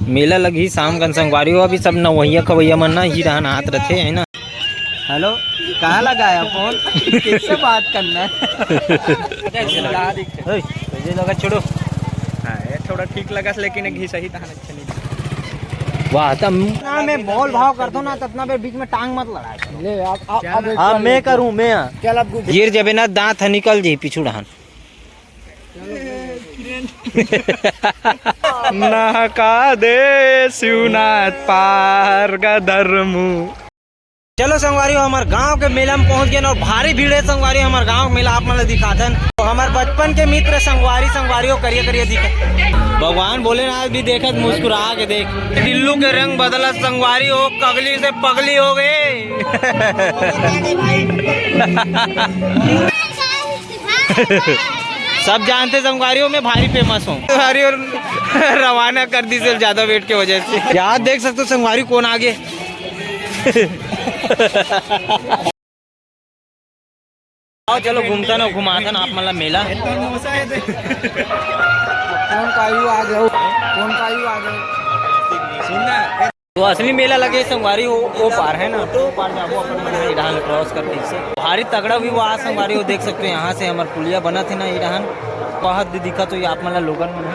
मेला लगी शाम का संगवारी हो अभी सब नवैया खवैया मन ना ही रहन हाथ रथे है ना। हेलो कहाँ लगाया फोन किससे बात करना है लगा छोड़ो थोड़ा ठीक लगा लेकिन घी सही था अच्छा नहीं। वाह तब ना मैं बोल भाव कर दो ना ततना पे बीच में टांग मत लड़ा। अब मैं करूँ मैं गिर जबे ना दांत निकल जी पिछू डहान नहका दे शिवनाथ पार गधर्मू। चलो संगवारी हमारे गांव के मेला में पहुंच गए और भारी भीड़ है संगवारी हमारे गांव मेला आप मतलब दिखाते तो हमारे बचपन के मित्र संगवारी करिए करिए दिखा भगवान बोले ना आज भी देखत मुस्कुरा के देख टिल्लू के रंग बदला संगवारी हो कगली से पगली हो गए। सब जानते संगवारियों में भारी फेमस हूँ रवाना कर दी सिर्फ ज्यादा वेट की वजह से। याद देख सकते हो संगवारी कौन आगे आओ चलो घूमता ना घुमाता ना आप मतलब मेला तो असली मेला लगे संगवारी वो पार है ना तो पार जाबो अपन ईरान क्रॉस करते इससे भारी तगड़ा भी वो आज संगवारी हो देख सकते हैं। यहाँ से हमारे पुलिया बना थे ना ईरान बहुत दिखा तो ये आप मतलब लोगन मन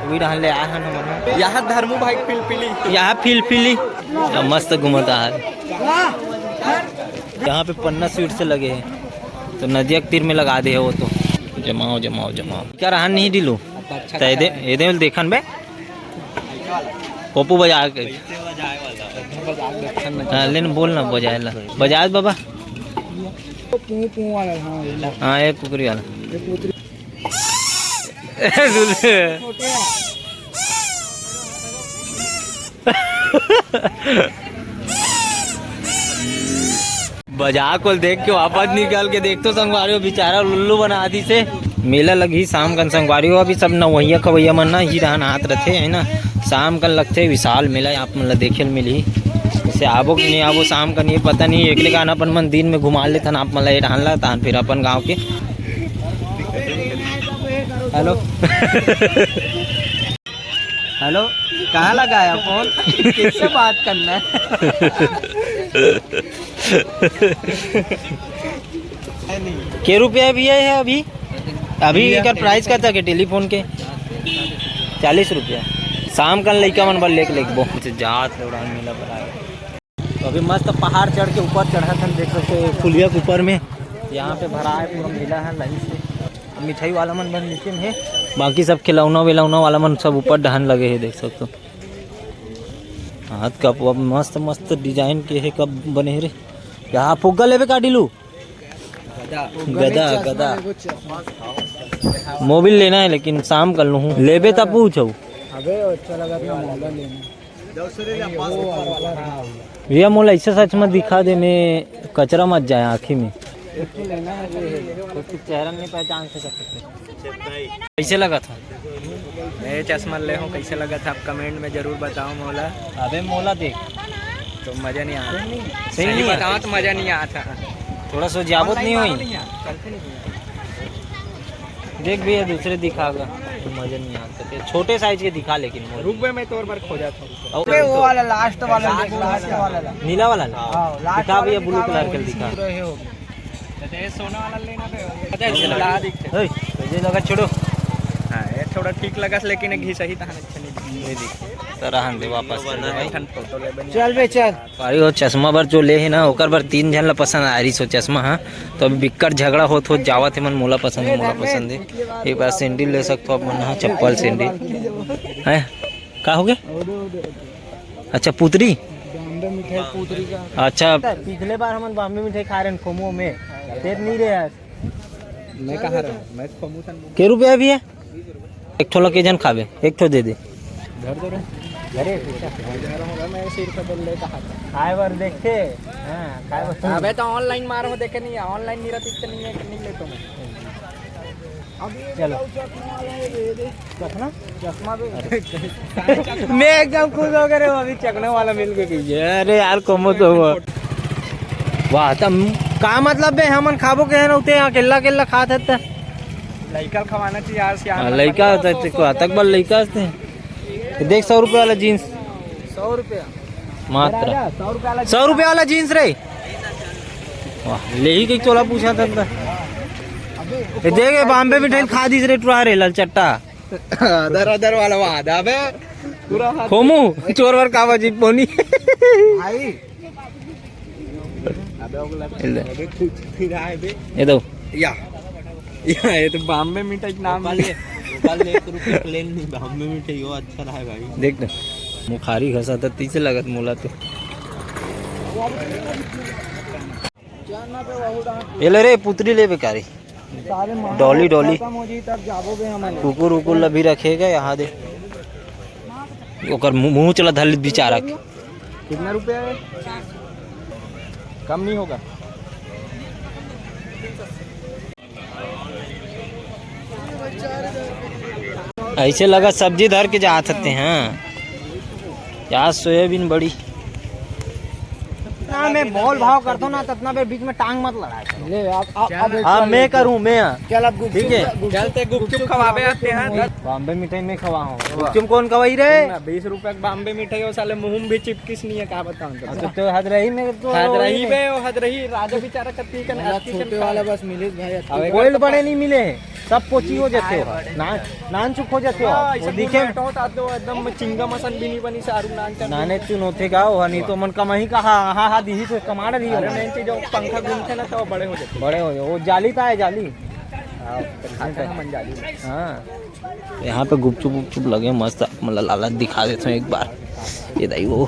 वही रहन ले आए हैं हम यहाँ धर्मू भाई फिलफिली यहाँ फिलफिली मस्त घूमता है। यहाँ पे पन्ना स्वीट से लगे हैं तो नदिया के तीर में लगा दे है वो तो जमाओ जमाओ जमाओ क्या रहन नहीं दिलू तो देखन बे पोपू बजा के लेन बोल ना बजाए ला बजाए बाबा हाँ एक कुकरी वाला बजा को देख के वापस निकल के देख तो संगवारी हो बेचारा लुल्लू बना दी से मेला लगी शाम का संगवारी हो अभी सब नवैया खवैया मन ना ही रहन हाथ रथे है ना। शाम का लगते विशाल मेला आप मतलब देखे मिली जैसे आबो कि नहीं आबो शाम का नहीं पता नहीं एक लेकिन अपन मन दिन में घुमा लेते आप मतलब रहन ला तहन फिर अपन गाँव के हेलो हेलो कहाँ लगाया फोन किससे बात करना है के रुपया भी है अभी अभी का प्राइस का था के टेलीफोन के 40 रुपया शाम का लड़का मन बल लेके बो जात उड़ान मेला पर आए तो अभी मस्त पहाड़ चढ़ के ऊपर चढ़ा था देख सकते हो पुलिया के ऊपर में यहाँ पे भरा है पूरा मेला है लाइन से मिठाई वाला मन बन नीचे में है बाकी सब खिलौना विलौना वाला मन सब ऊपर डहन लगे है देख सकते हो। हाथ का मस्त मस्त डिजाइन के है कब बने रे यहाँ फुग्गा लेवे का डिलू गदा गदा मोबिल लेना है लेकिन शाम कर लूँ लेवे तब पूछो भैया मोला ऐसे सच में दिखा दे मैं कचरा मत जाए आँखी में चेहरा नहीं पहचान से सकते कैसे लगा था मैं चश्मा ले हूँ कैसे लगा था आप कमेंट में जरूर बताओ मोला। अबे मोला देख तो मजा नहीं आता सही नहीं बताओ तो मजा नहीं आता थोड़ा सा जाबत नहीं हुई देख भैया दूसरे दिखागा तो मजा नहीं आता छोटे साइज के दिखा लेकिन रुक बे मैं तोर बार खो जाता हूँ वो वाला लास्ट वाला नीला वाला दिखा भैया ब्लू कलर के दिखा सोना वाला लेना लगा छोड़ो थोड़ा ठीक लगा लेकिन घी सही था अच्छा नहीं दे वापस चल बे चल पारी हो चश्मा बर जो ले है ना ओकर बर 3 जन ला पसंद आ रही सो चश्मा हाँ तो अभी बिक्कर झगड़ा हो जावत है मन मोला पसंद है एक बार सैंडल ले सकते हो अपन हाँ चप्पल सैंडल है का हो गया अच्छा पुतरी अच्छा पिछले बार हम बॉम्बे मिठाई खा रहे खोमो में पेट नहीं रहे मैं कहा रहा मैं खोमू के रुपया भी है एक ठोला के जन खावे एक ठो दे दे घरे मैं सिर्फ ले कहा खाए बार देखे हां खाए बार अबे तो ऑनलाइन मारो देखे नहीं ऑनलाइन नहीं रहती तो नहीं है नहीं ले तो मैं चलो चश्मा मैं एकदम खुश हो गए अभी चकने वाला मिल गए अरे यार कमो तो वाह तब का मतलब बे हमन खाबो के न उते अकेला अकेला खात है लइका खवाना चाहिए यार लइका होता है को तक बल लइका हते देख 100 रुपये वाला जीन्स 100 रुपया मात्र 100 रुपया वाला 100 रुपये वाला जीन्स रे। वाह ले ही कई चोला पूछा था ये देखे बॉम्बे मिठाई खा दी रे टुरा रे लाल चट्टा अदर वाला वादा बे पूरा खोमू चोर वर कावा जी पोनी भाई अबे ओगला अबे फिर आए बे ये दो या ये तो बॉम्बे मिठाई नाम लिए कल 1 रुपया प्लेन नहीं बॉम्बे मिठाई वो अच्छा रहा है भाई। देख ना मुखारी घसा था तीसे लगत मोला तो ये ले रे पुतरी ले बेकारी डॉली डॉली कुकुर उकुर भी रखेगा यहाँ दे ओकर मुंह चला धल बेचारा के। कितना रुपया है कम नहीं होगा। ऐसे लगा सब्जी धर के जा सकते हैं यार सोयाबीन बड़ी ना मैं मोल भाव करता हूँ ना ततना पे बीच में टांग मत लड़ा ले आप हाँ मैं करूँ मैं चल आप ठीक है चलते गुपचुप खवाबे आते हैं। बॉम्बे मिठाई में खवा हूँ गुपचुप कौन खवाई रे 20 रुपए बॉम्बे मिठाई हो साले मुंह भी चिपकिस नहीं है क्या बताऊं तो हद रही में तो हद रही बे हद रही राजा बेचारा कत्ती का छोटे वाला बस मिले भाई कोयल बड़े नहीं मिले हैं सब पोची हो जाते हो नान चुप हो जाते हो वो दिखे तो एकदम चिंगा मसन भी नहीं बनी सारू नाने चुन होते का हो नहीं तो मन कमाही का हाँ हाँ दी तो कमा रही है मेन जो पंखा घूमते ना तो बड़े हो जाते बड़े हो वो जाली का है जाली मन जाली। हाँ यहाँ पे गुपचुप गुपचुप लगे मस्त मतलब लालच दिखा देते हैं एक बार ये दाई वो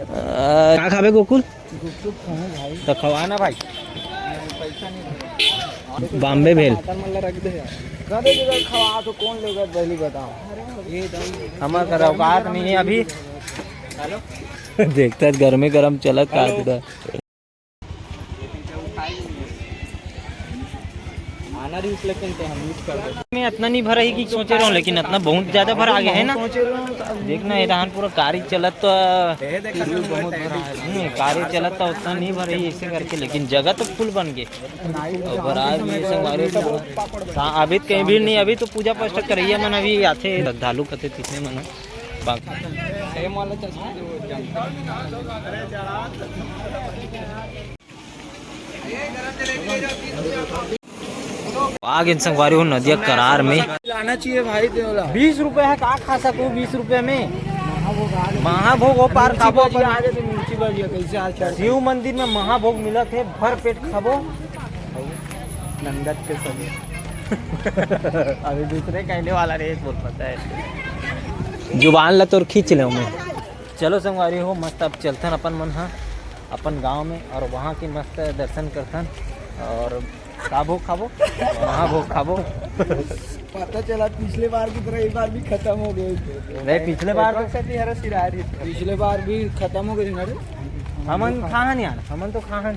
क्या खावे गोकुल गुपचुप खाऊं भाई तो खवाना भाई पैसा नहीं बॉम्बे भेल रख दे कदे जगह खवा तो कौन लेगा पहले बताओ ये हमारा कर औकात नहीं है अभी हेलो देखता है घर में गरम चलत का आना रील्स लेकिन तो हम यूज कर दे मैं इतना नहीं भरा ही कि सोच रहा हूँ लेकिन इतना बहुत ज्यादा भरा आ गया है ना देखना ये पूरा कारी चलत तो कारी चलत तो उतना नहीं भरा ही ऐसे करके लेकिन जगह तो फुल बन गए अभी कहीं भी नहीं अभी तो पूजा पाठ कर रही है मन अभी आते श्रद्धालु कते तीसरे मन सेम वाला चश्मा आगे संगवारी हो नदिया करार में लाना चाहिए भाई 20 रुपए है का खा सको 20 रुपए में महाभोग हो पार खाबो कैसे शिव मंदिर में महाभोग मिला थे भर पेट खाबो नंदत के सब अभी दूसरे कहने वाला रे बोल पता है जुबान ला तो खींच ले मैं। चलो संगवारी हो मस्त अब चलथन अपन मन हाँ अपन गांव में और वहाँ की मस्त दर्शन करथन और का भोग खाबो महाभोग खाबो पता चला पिछले बार की तरह एक बार भी खत्म हो गई नहीं पिछले बार पिछले बार भी खत्म हो गई हमन खाहन यार हमन तो खाहन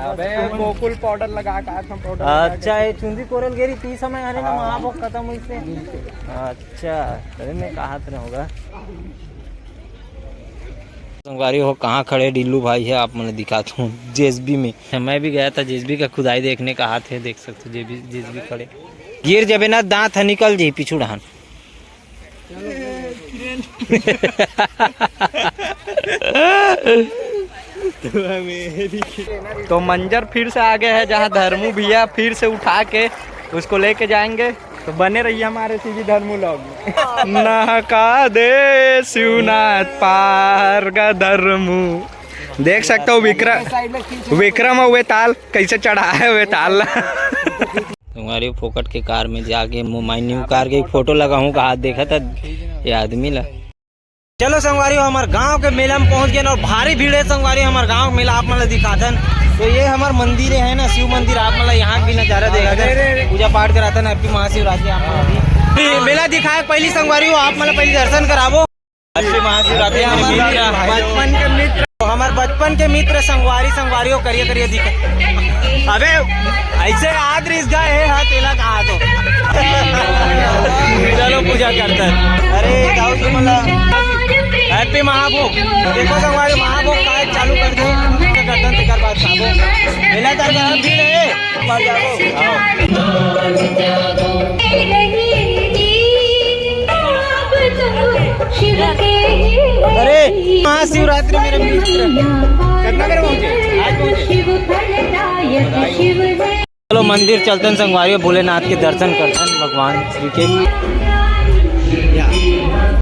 अबे गोकुल पाउडर लगा का था पाउडर अच्छा ये चुंदी कोरल गेरी 30 समय आने ना महाभोग खत्म हुई से अच्छा तभी मैं कहा था होगा संगवारी हो कहाँ खड़े डिल्लू भाई है आप मैंने दिखाता हूँ जेएसबी में मैं भी गया था जेएसबी का खुदाई देखने का हाथ है देख सकते हो जेएसबी खड़े गिर जबे ना दांत है निकल जाये पिछू डहान तो मंजर फिर से आ गए है जहाँ धर्मू भैया फिर से उठा के उसको लेके जाएंगे तो बने रहिए हमारे सीधी धर्मू लोग नहका दे शिवनाथ पार का धर्मू देख सकते हो विक्रम हुए ताल कैसे चढ़ा है हुए ताल तुम्हारी फोकट के कार में जाके न्यू कार के फोटो लगाऊं का हाथ देखा था ये आदमी ला। चलो संगवारी हमारे गांव के मेला में पहुंच गए और भारी भीड़ है संगवारी हमारे गांव मेला आप मतलब दिखाते तो ये हमारे मंदिर है ना शिव मंदिर आप मतलब यहाँ भी नजारा देखा था पूजा पाठ कराता ना आपकी महाशिवरात्रि आप मतलब मेला दिखाए पहली संगवारी हो आप मतलब पहले दर्शन करावो महाशिवरात्रि बचपन के मित्र हमारे बचपन के मित्र संगवारी हो करिए दिखा अबे ऐसे याद रिस गए है हाँ तेला कहा तो चलो पूजा करते हैं अरे गाँव जी मतलब हैप्पी महाभोग देखो संगवारी महाभोग का चालू कर दो गर्दन से कर बात खाबो मेला दरबार भीड़ है पर जाओ अरे महाशिवरात्रि मेरे मित्र कितना मेरे पहुंचे आज पहुंचे। चलो मंदिर चलते संगवारियों, भोलेनाथ के दर्शन करते भगवान श्री के।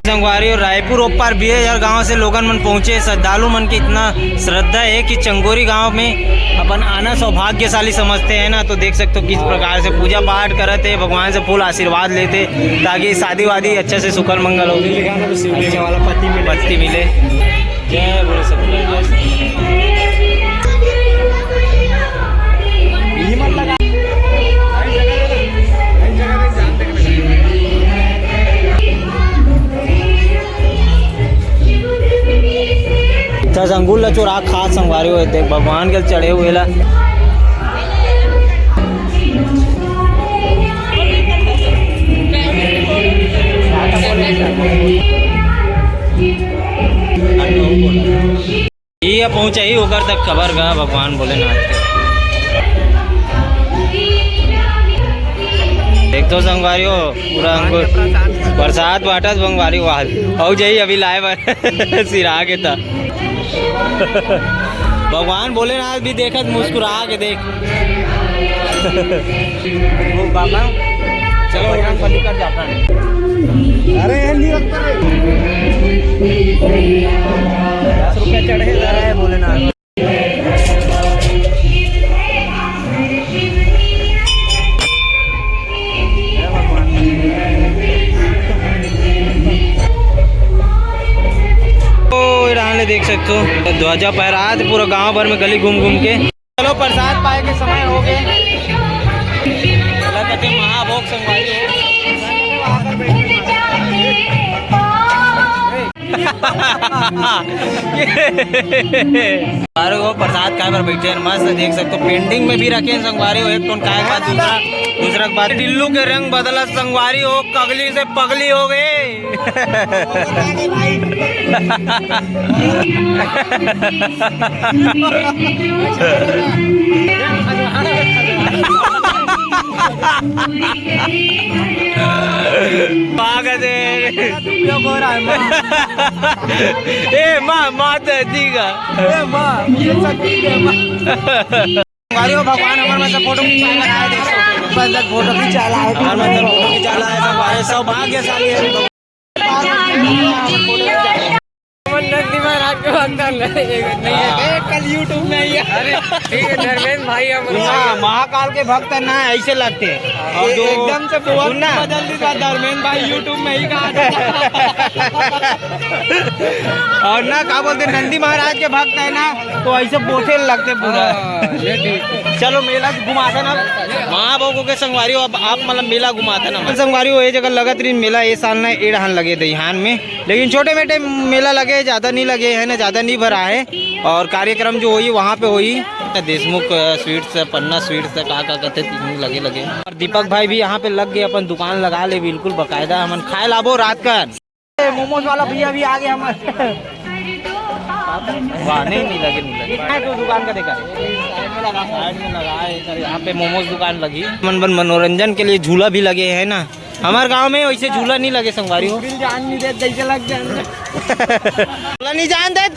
संगवारियों रायपुर ओपार 20,000 गांव से लोगन मन पहुंचे। श्रद्धालु मन की इतना श्रद्धा है कि चंगोरी गांव में अपन आना सौभाग्यशाली समझते हैं ना। तो देख सकते हो किस प्रकार से पूजा पाठ करते, भगवान से फुल आशीर्वाद लेते ताकि शादी वादी अच्छे से सुखल मंगल हो, अच्छा वाला पति मिले। जय बोले सब। अंगूर ला चोरा खास संगवारी हुए देख भगवान के चढ़े हुए ला। ये पहुंचा ही होकर तक खबर गा भगवान भोलेनाथ के। देख तो संगवारियों पूरा अंगूर बरसात बाटत संगवारी वाल और जाई अभी लाए सिरा के था। भगवान भोलेनाथ भी देखत मुस्कुरा के देख। वो बाबा चलो पल्ली कर जाता है। अरे 10 रुपया चढ़े जा रहा है भोलेनाथ। देख सकते हो ध्वजा फहरात पूरा गांव भर में गली घूम घूम के। चलो प्रसाद पाए के समय हो गए। महाभोग संगवारी हो प्रसाद खाए पर बैठे हैं मस्त। देख सकते हो पेंटिंग में भी रखे हैं संगवारी हो। एक टोन खाए के बाद दूसरा बात टिल्लू के रंग बदला संगवारी हो, कगली से पगली हो गए। भगवान हमारे में फोटो फोटो खिंचा है सौभाग्यशाली है। कल यूट्यूब में धर्मेंद्र भाई महाकाल के भक्त ना ऐसे लगते हैं एकदम से बदल दी धर्मेंद्र भाई यूट्यूब में ही कहा। और ना क्या बोलते नंदी महाराज के भक्त है ना तो ऐसे पोथे लगते पूरा। चलो मेला घुमाते ना महाभोगों के संगवारी हो। अब आप मतलब मेला घुमाते ना संगवारी हो। ये जगह लगत रही मेला ये साल ना एड़हान लगे दहीहान में, लेकिन छोटे मोटे मेला लगे, ज़्यादा नहीं लगे है ना, ज़्यादा नहीं भरा है। और कार्यक्रम जो हुई वहाँ पे हुई देशमुख स्वीट्स, पन्ना स्वीट्स का कहते तीन लगे। और दीपक भाई भी यहाँ पे लग गए, अपन दुकान लगा ले बिल्कुल बकायदा। हमन खाए लाबो रात का मोमोज वाला भैया भी आ गया हमारे। वाह नहीं लगे तो दुकान का देखा साइड में लगा है। यहाँ पे मोमोज दुकान लगी। मनोरंजन के लिए झूला भी लगे है ना। हमारे गांव में वैसे झूला नहीं लगे संगवारी हो। जान नहीं देते कैसे लग जाए नहीं जान दे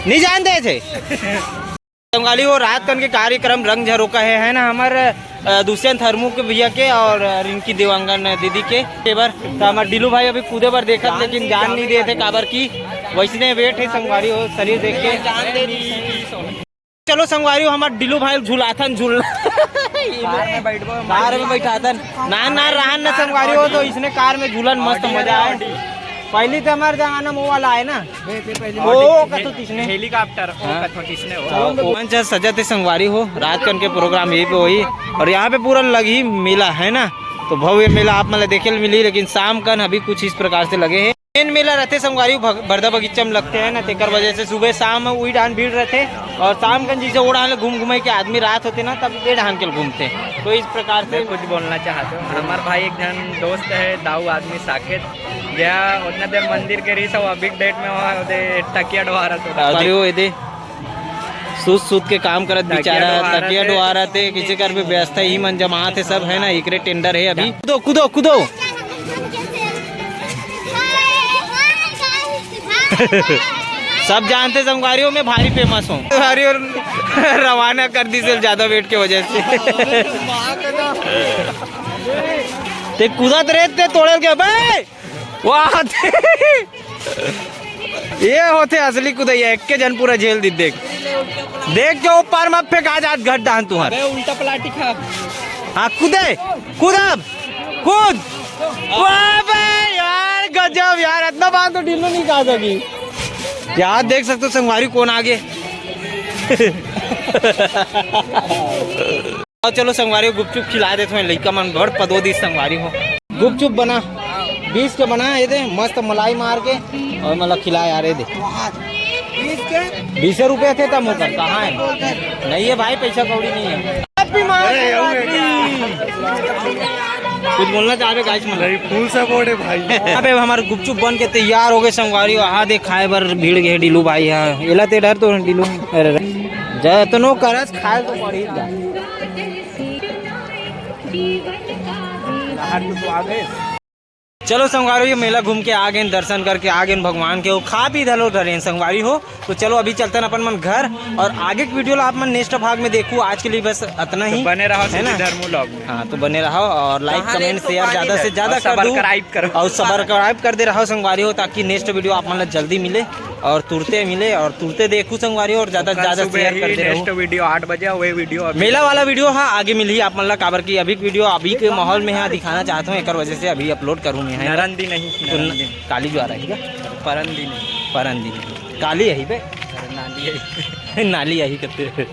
नहीं जानते थे संगवारी हो। रात कन के कार्यक्रम रंग झरोका है ना हमारे दुष्यंत हरमू के भैया के और रिंकी देवांगन दीदी के तेवर। तो हमारे डिलू भाई अभी कूदे पर देखा लेकिन जान नहीं देते काबर की वैसने वेट है संगवारी हो शरीर देख के। चलो संगवारी हो हमारे डिलू भाई झूलाथन झूल कार में बैठाथन ना रहा न संगवारी हो। तो इसने कार में झूलन मस्त मजा है। पहली तो हमारे जमाना वो वाला है ना हेलीकॉप्टर सजा थे संगवारी हो। रात कन के प्रोग्राम यही पे हुई और यहाँ पे पूरा लगी मेला है ना। तो भव्य मेला आप मतलब देखे मिली, लेकिन शाम कन अभी कुछ इस प्रकार से लगे हैं। मेन मेला रहते संगवारी बरदा बगीचा में लगते हैं ना, तेकर वजह से सुबह शाम वही डान भीड़ रहते और शाम कन जिसे वो डान घूम घूमे के आदमी रात होते ना तब ये डान के घूमते। तो इस प्रकार से कुछ बोलना चाहते हो। हमारे भाई एक जन दोस्त है दाऊ आदमी साकेत जहाँ उतना देर मंदिर के रही सब अभी डेट में वहाँ टकिया डुआ रहा सूद के काम करत बेचारा तकिया डुआ रहा थे। किसी कर भी व्यवस्था ही मन जमा थे सब है ना। एकरे टेंडर है अभी कूदो सब जानते संगवारियों में भारी फेमस हूँ और रवाना कर दी सिर्फ ज्यादा वेट की वजह से। ते कूदत रहते तोड़े के भाई वाह ये होते असली कुदैया एक के जन पूरा झेल दी देख देख जो ऊपर में फेंका जात घट डान तुहार उल्टा पलाटी खा। हाँ कूदे कूदब कूद वाह भाई यार गजब यार इतना बात तो ढीलो नहीं खा सकी यार देख सकते हो संगवारी कौन आगे। और चलो संगवारी को गुपचुप खिला देते हैं लड़का मन भर पदो दी संगवारी हो गुपचुप बना 20 के बना ये दे मस्त मलाई मार के और मतलब खिला यार ये दे 20 रुपए थे तब मुकर कहाँ है नहीं है भाई पैसा कौड़ी नहीं है। कुछ बोलना चाहे गाइस मतलब फुल सपोर्ट है भाई। अबे हमारे गुपचुप बन के तैयार हो गए संगवारी वहाँ दे खाए बर भीड़ गए डीलू भाई यहाँ एला ते डर तो डीलू जतनो करस खाए तो पड़ी तो आ गए। चलो संगवारी मेला घूम के आ गए दर्शन करके आ गए भगवान के वो खा पी धलो धरे संगवारी हो तो चलो अभी चलते हैं अपन मन घर और आगे की वीडियो आप मन नेक्स्ट भाग में देखो। आज के लिए बस इतना ही बने रहो है ना धर्मू लॉग में। हाँ तो बने रहो और लाइक कमेंट शेयर ज्यादा से ज्यादा सब्सक्राइब करो और सब्सक्राइब कर दे रहो संगवारी हो ताकि नेक्स्ट वीडियो आप मन जल्दी मिले और तुरते मिले और तुरते देखो संगवारी और ज्यादा से ज्यादा शेयर कर दे नेक्स्ट वीडियो 8 बजे वही वीडियो मेला वाला वीडियो हाँ आगे मिली आप मन काबर की अभी वीडियो अभी के माहौल में यहाँ दिखाना चाहता हूँ एक वजह से अभी अपलोड करूँ मैं नरंदी नहीं काली जो आ रही है परंदी नहीं परंदी काली यही पे नाली नाली यही करते